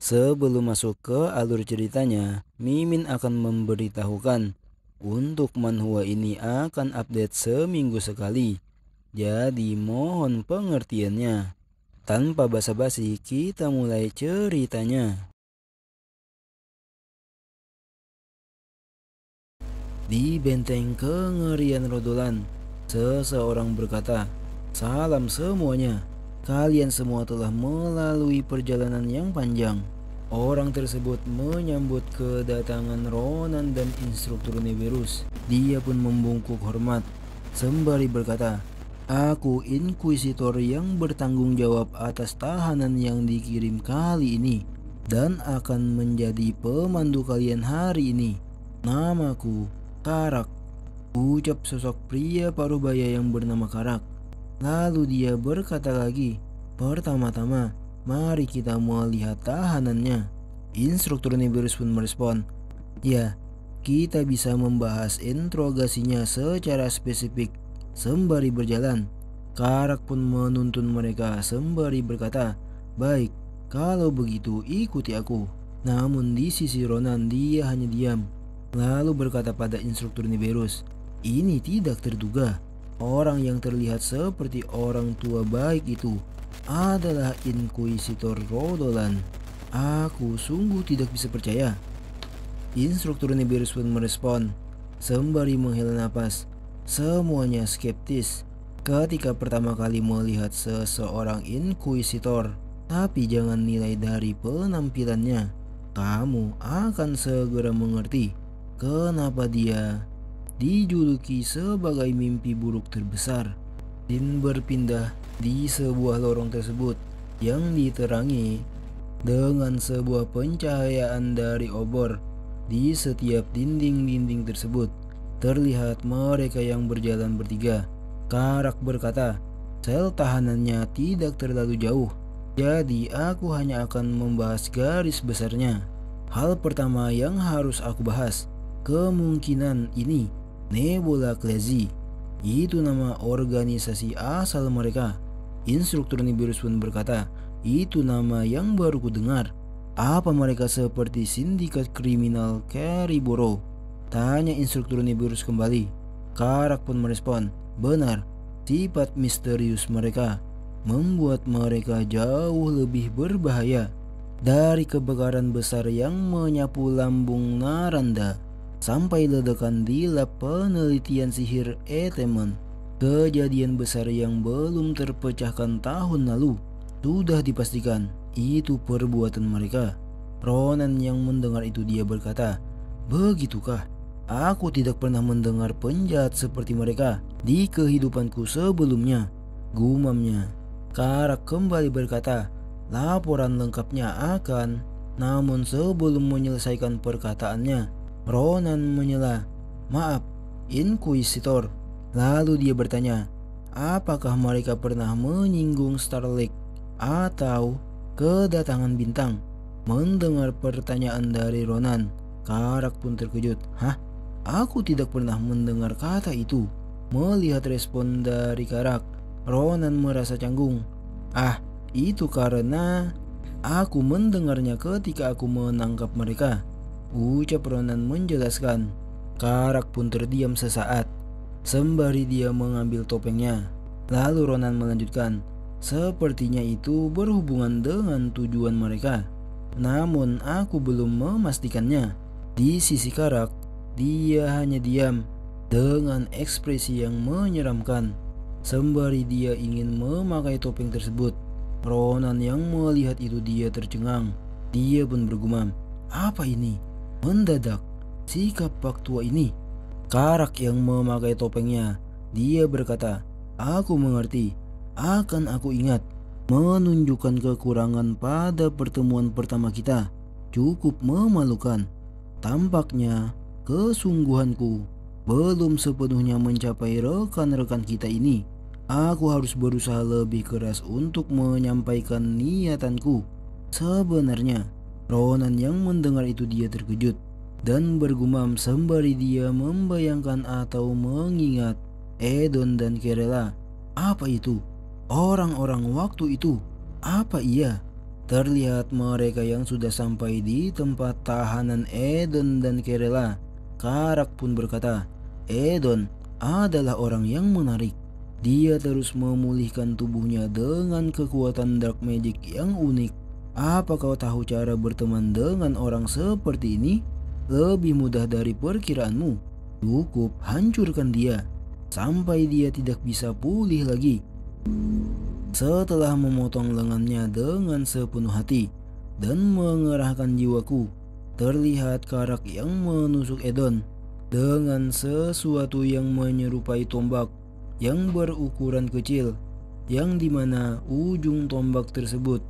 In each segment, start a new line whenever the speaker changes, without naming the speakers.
Sebelum masuk ke alur ceritanya, Mimin akan memberitahukan untuk manhwa ini akan update seminggu sekali. Jadi mohon pengertiannya. Tanpa basa-basi, kita mulai ceritanya. Di benteng kengerian Rodolan, seseorang berkata, "Salam semuanya. Kalian semua telah melalui perjalanan yang panjang." Orang tersebut menyambut kedatangan Ronan dan instruktur Neverus. Dia pun membungkuk hormat sembari berkata, "Aku inkuisitor yang bertanggung jawab atas tahanan yang dikirim kali ini dan akan menjadi pemandu kalian hari ini. Namaku Karak," ucap sosok pria parubaya yang bernama Karak. Lalu dia berkata lagi, "Pertama-tama, mari kita melihat tahanannya." Instruktur Neverus pun merespon, "Ya, kita bisa membahas interogasinya secara spesifik." Sembari berjalan, Karak pun menuntun mereka sembari berkata, "Baik, kalau begitu ikuti aku." Namun di sisi Ronan dia hanya diam. Lalu berkata pada instruktur Neverus, "Ini tidak terduga. Orang yang terlihat seperti orang tua baik itu adalah Inkuisitor Rodolan. Aku sungguh tidak bisa percaya." Instruktur Neverus pun merespon sembari menghela napas. Semuanya skeptis ketika pertama kali melihat seseorang Inkuisitor. Tapi jangan nilai dari penampilannya. Kamu akan segera mengerti kenapa dia dijuluki sebagai mimpi buruk terbesar. Din berpindah di sebuah lorong tersebut yang diterangi dengan sebuah pencahayaan dari obor. Di setiap dinding-dinding tersebut terlihat mereka yang berjalan bertiga. Karak berkata, "Sel tahanannya tidak terlalu jauh, jadi aku hanya akan membahas garis besarnya. Hal pertama yang harus aku bahas, kemungkinan ini Nebula Clazy. Itu nama organisasi asal mereka." Instruktur Neverus pun berkata, "Itu nama yang baru ku dengar. Apa mereka seperti sindikat kriminal Keriboro?" Tanya instruktur Neverus kembali. Karak pun merespon, "Benar, sifat misterius mereka membuat mereka jauh lebih berbahaya dari kebakaran besar yang menyapu lambung Naranda sampai ledakan di lab penelitian sihir Etemon. Kejadian besar yang belum terpecahkan tahun lalu sudah dipastikan itu perbuatan mereka." Ronan yang mendengar itu dia berkata, "Begitukah? Aku tidak pernah mendengar penjahat seperti mereka di kehidupanku sebelumnya," gumamnya. Karak kembali berkata, "Laporan lengkapnya akan..." Namun sebelum menyelesaikan perkataannya, Ronan menyela, "Maaf, Inkuisitor." Lalu dia bertanya, apakah mereka pernah menyinggung Starlight atau kedatangan bintang? Mendengar pertanyaan dari Ronan, Karak pun terkejut. "Hah? Aku tidak pernah mendengar kata itu." Melihat respon dari Karak, Ronan merasa canggung. "Ah, itu karena aku mendengarnya ketika aku menangkap mereka," ucap Ronan menjelaskan. Karak pun terdiam sesaat sembari dia mengambil topengnya. Lalu Ronan melanjutkan, "Sepertinya itu berhubungan dengan tujuan mereka. Namun aku belum memastikannya." Di sisi Karak, dia hanya diam dengan ekspresi yang menyeramkan sembari dia ingin memakai topeng tersebut. Ronan yang melihat itu dia tercengang. Dia pun bergumam, "Apa ini? Mendadak sikap Pak Tua ini." Karak yang memakai topengnya, dia berkata, "Aku mengerti. Akan aku ingat. Menunjukkan kekurangan pada pertemuan pertama kita cukup memalukan. Tampaknya kesungguhanku belum sepenuhnya mencapai rekan-rekan kita ini. Aku harus berusaha lebih keras untuk menyampaikan niatanku." Sebenarnya, Ronan yang mendengar itu dia terkejut dan bergumam sembari dia membayangkan atau mengingat Edon dan Kerela. Apa itu? Orang-orang waktu itu? Apa iya? Terlihat mereka yang sudah sampai di tempat tahanan Edon dan Kerela. Karak pun berkata, Edon adalah orang yang menarik. Dia terus memulihkan tubuhnya dengan kekuatan dark magic yang unik. Apa kau tahu cara berteman dengan orang seperti ini? Lebih mudah dari perkiraanmu. Cukup hancurkan dia sampai dia tidak bisa pulih lagi. Setelah memotong lengannya dengan sepenuh hati dan mengerahkan jiwaku, terlihat Karak yang menusuk Edon dengan sesuatu yang menyerupai tombak yang berukuran kecil, yang dimana ujung tombak tersebut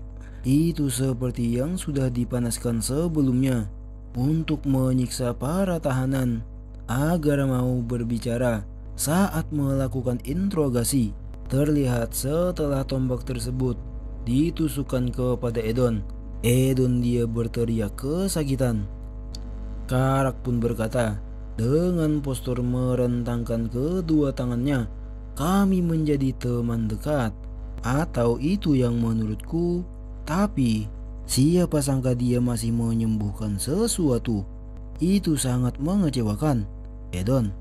itu seperti yang sudah dipanaskan sebelumnya untuk menyiksa para tahanan agar mau berbicara saat melakukan interogasi. Terlihat setelah tombak tersebut ditusukkan kepada Edon, dia berteriak kesakitan. Karak pun berkata dengan postur merentangkan kedua tangannya, kami menjadi teman dekat. Atau itu yang menurutku. Tapi siapa sangka dia masih menyembuhkan sesuatu. Itu sangat mengecewakan, Edon.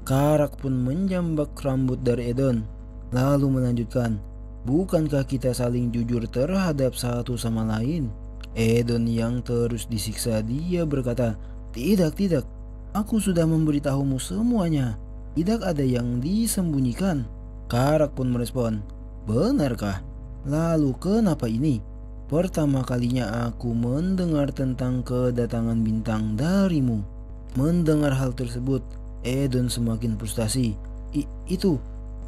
Karak pun menjambak rambut dari Edon, lalu melanjutkan, bukankah kita saling jujur terhadap satu sama lain? Edon yang terus disiksa dia berkata, tidak, aku sudah memberitahumu semuanya. Tidak ada yang disembunyikan. Karak pun merespon, benarkah? Lalu kenapa ini? Pertama kalinya aku mendengar tentang kedatangan bintang darimu. Mendengar hal tersebut, Edon semakin frustasi. Itu.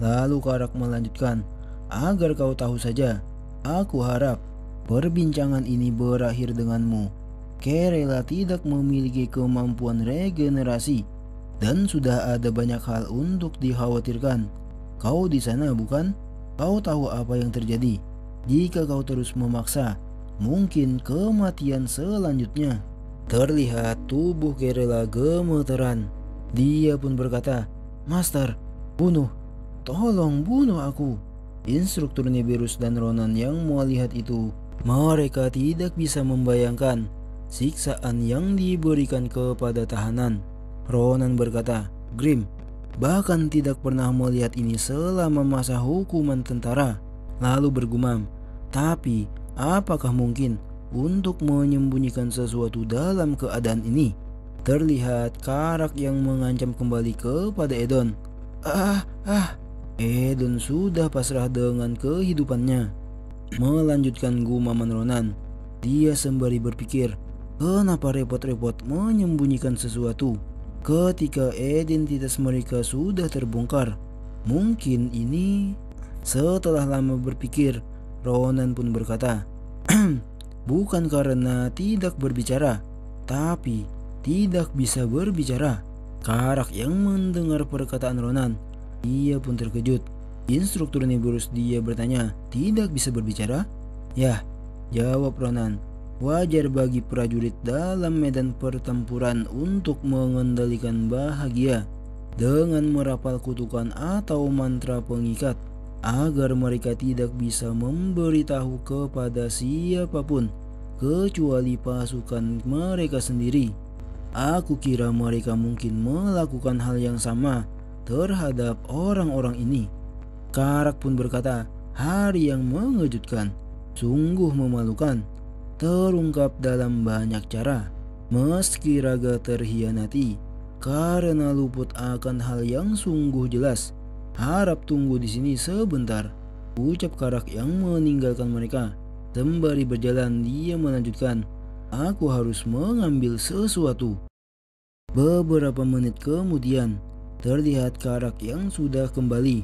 Lalu Karak melanjutkan, agar kau tahu saja, aku harap perbincangan ini berakhir denganmu. Kerela tidak memiliki kemampuan regenerasi dan sudah ada banyak hal untuk dikhawatirkan. Kau di sana bukan? Kau tahu apa yang terjadi. Jika kau terus memaksa, mungkin kematian selanjutnya. Terlihat tubuh Kerela gemeteran. Dia pun berkata, Master, bunuh. Tolong bunuh aku. Instruktur Nibiruus dan Ronan yang melihat itu, mereka tidak bisa membayangkan siksaan yang diberikan kepada tahanan. Ronan berkata, Grim, bahkan tidak pernah melihat ini selama masa hukuman tentara. Lalu bergumam, tapi apakah mungkin untuk menyembunyikan sesuatu dalam keadaan ini? Terlihat Karak yang mengancam kembali kepada Edon. Edon sudah pasrah dengan kehidupannya. Melanjutkan gumaman Ronan. Dia sembari berpikir, kenapa repot-repot menyembunyikan sesuatu ketika identitas mereka sudah terbongkar? Mungkin ini. Setelah lama berpikir, Ronan pun berkata, bukan karena tidak berbicara, tapi tidak bisa berbicara. Karak yang mendengar perkataan Ronan, dia pun terkejut. Instruktur Nibiruus dia bertanya, tidak bisa berbicara? Ya, jawab Ronan. Wajar bagi prajurit dalam medan pertempuran untuk mengendalikan bahagia dengan merapal kutukan atau mantra pengikat agar mereka tidak bisa memberitahu kepada siapapun kecuali pasukan mereka sendiri. Aku kira mereka mungkin melakukan hal yang sama terhadap orang-orang ini. Karak pun berkata, hari yang mengejutkan, sungguh memalukan, terungkap dalam banyak cara. Meski raga terhianati karena luput akan hal yang sungguh jelas. Harap tunggu di sini sebentar, ucap Karak yang meninggalkan mereka. Sembari berjalan dia melanjutkan, aku harus mengambil sesuatu. Beberapa menit kemudian, terlihat Karak yang sudah kembali.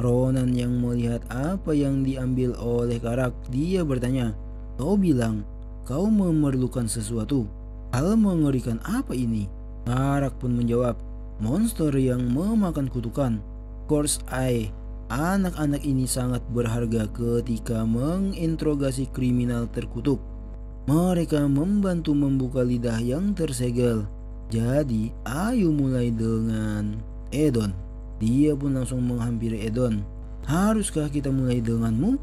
Ronan yang melihat apa yang diambil oleh Karak, dia bertanya, kau bilang kau memerlukan sesuatu. Hal mengerikan apa ini? Karak pun menjawab, monster yang memakan kutukan. Course Eye. Anak-anak ini sangat berharga ketika menginterogasi kriminal terkutuk. Mereka membantu membuka lidah yang tersegel. Jadi ayo mulai dengan Edon. Dia pun langsung menghampiri Edon. Haruskah kita mulai denganmu?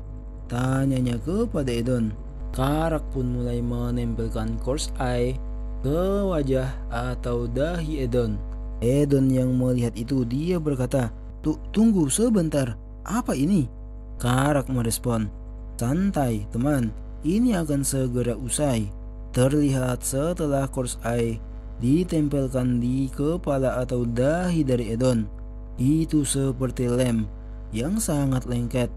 Tanyanya kepada Edon. Karak pun mulai menempelkan Course Eye ke wajah atau dahi Edon. Edon yang melihat itu, dia berkata, Tunggu sebentar, apa ini?" Karak merespon, "Santai teman, ini akan segera usai." Terlihat setelah Course Eye ditempelkan di kepala atau dahi dari Edon, itu seperti lem yang sangat lengket.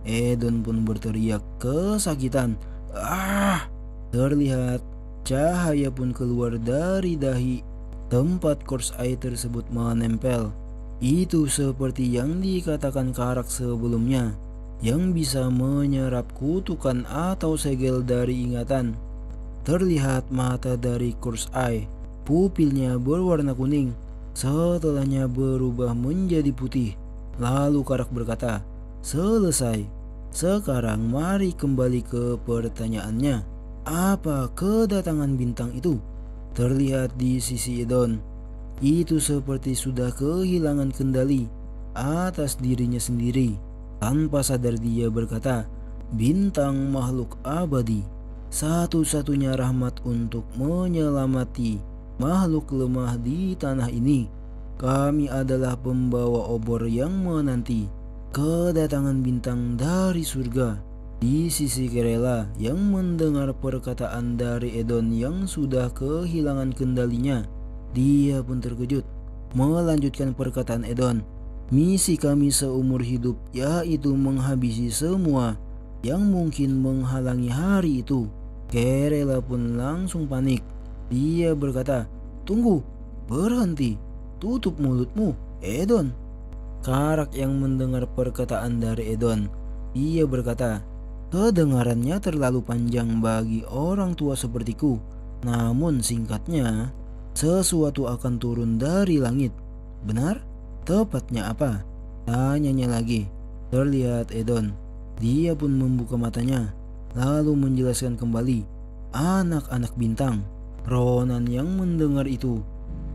Edon pun berteriak kesakitan. "Ah!" Terlihat cahaya pun keluar dari dahi tempat Course Eye tersebut menempel. Itu seperti yang dikatakan Karak sebelumnya, yang bisa menyerap kutukan atau segel dari ingatan. Terlihat mata dari Course Eye, pupilnya berwarna kuning, setelahnya berubah menjadi putih. Lalu Karak berkata, "Selesai. Sekarang mari kembali ke pertanyaannya. Apa kedatangan bintang itu?" Terlihat di sisi Edon, itu seperti sudah kehilangan kendali atas dirinya sendiri. Tanpa sadar dia berkata, "Bintang makhluk abadi, satu-satunya rahmat untuk menyelamati makhluk lemah di tanah ini. Kami adalah pembawa obor yang menanti kedatangan bintang dari surga." Di sisi Kerela yang mendengar perkataan dari Edon yang sudah kehilangan kendalinya, dia pun terkejut. Melanjutkan perkataan Edon, "Misi kami seumur hidup yaitu menghabisi semua yang mungkin menghalangi hari itu." Kerela pun langsung panik. Dia berkata, "Tunggu, berhenti, tutup mulutmu, Edon." Karak yang mendengar perkataan dari Edon, dia berkata, "Kedengarannya terlalu panjang bagi orang tua sepertiku. Namun singkatnya, sesuatu akan turun dari langit. Benar? Tepatnya apa?" Tanyanya lagi. Terlihat Edon, dia pun membuka matanya, lalu menjelaskan kembali, "Anak-anak bintang." Ronan yang mendengar itu,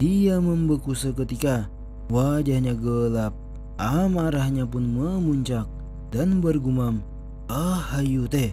dia membeku seketika. Wajahnya gelap, amarahnya pun memuncak dan bergumam, "Ah, hayu teh,